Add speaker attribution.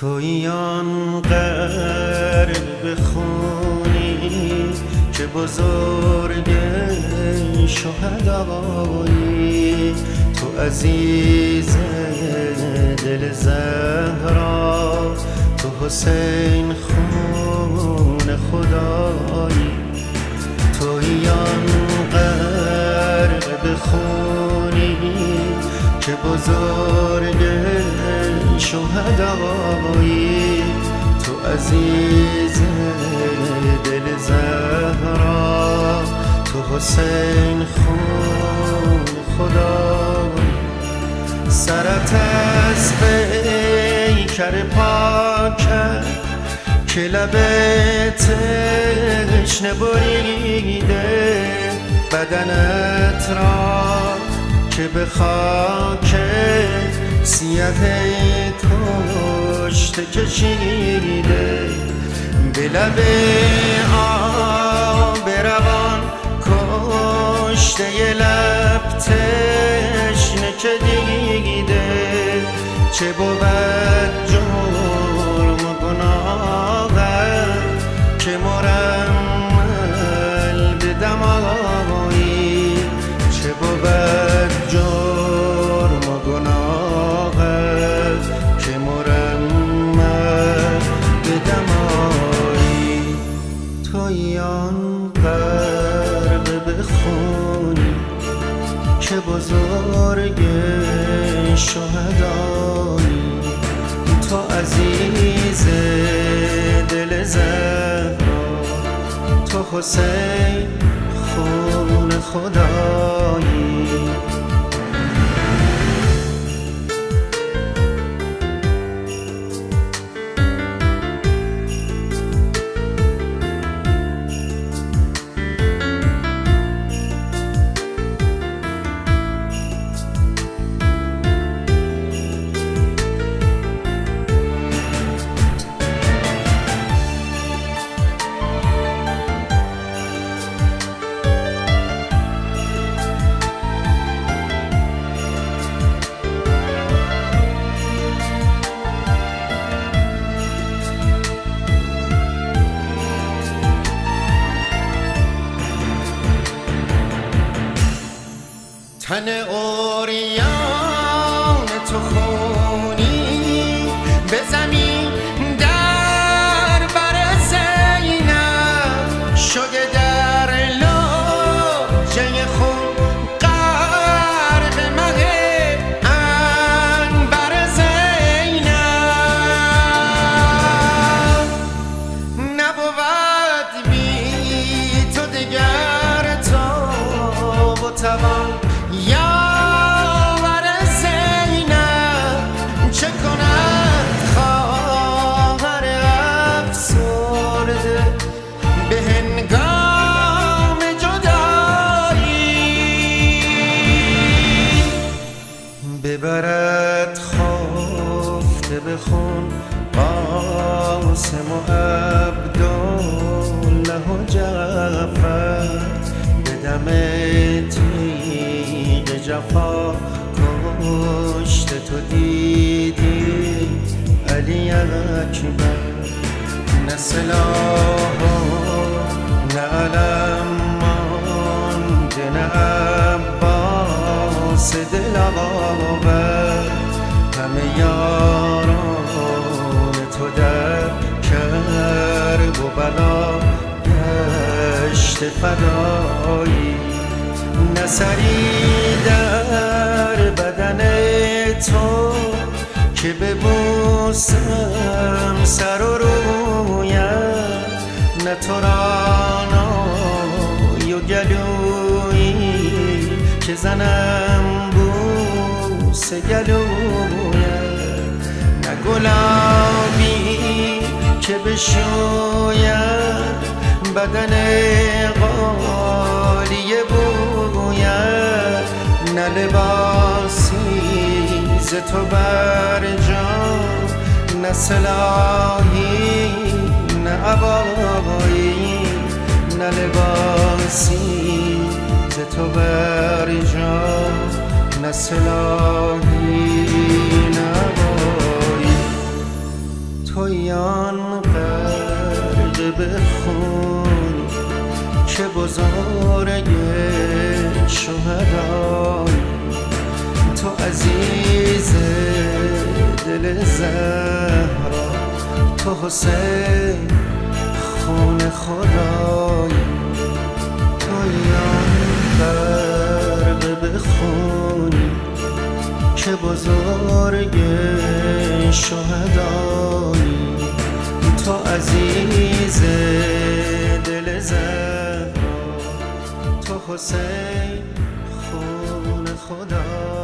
Speaker 1: تویی آن غرق خونی که بزرگ شهدایی، تو عزیز دل زهرا، تو حسین خون خدایی. تویی آن غرق خونی که بزرگ شهدایی، تو عزیز دل زهرا، تو حسین خون خدایی. سرت از پیکر پاکت که لب تشنه بریده، بدنت را که به خاک سیه کشته کشیده، به لب آب روان کشته لب تشنه که دیده. چه بود جرم و گناهت که مرمل به دمایی، چه بود جرم و گناهت که مرمل به دمایی. تویی آن غرق بخونی که بزرگ شهدایی، تو عزیز دل زهرا، تو حسین خون خدایی. تن اوریان تو خونی به زمین در بر زینب شده، در لاجه خون غرق مه عنبر زینب. نبود بی تو دگر تاب و توان یاور زینب، چه کند خواهر افسرده به هنگام جدایی. ببرد خفته به خون قاسم و عبدالله و جعفر، به دم جفا کشته تو دیدی علی اکبر. نه سلاح نه علم مانده، نه عباس دلاور، همه یاران تو در کرب و بلا گشت فدایی. نه سری در بدن تو که ببوسم سر و رویم، نه تو را نای و گلویی که زنم بوس گلویم، نه گلابی که بشویم بدن غالیه بویم، نه لباسی ز تو بر جان، نه سلاحی نه عبایی، نه لباسی ز تو بر جان، نه سلاحی نه عبایی. تویان غرق به خونی که بزرگ شهدایی، تو عزیز دل زهرا، تو حسین خون خدایی، تویان غرق به خونی که بزرگ شهدایی، تو عزیز دل زهرا، تو حسین خون خدایی.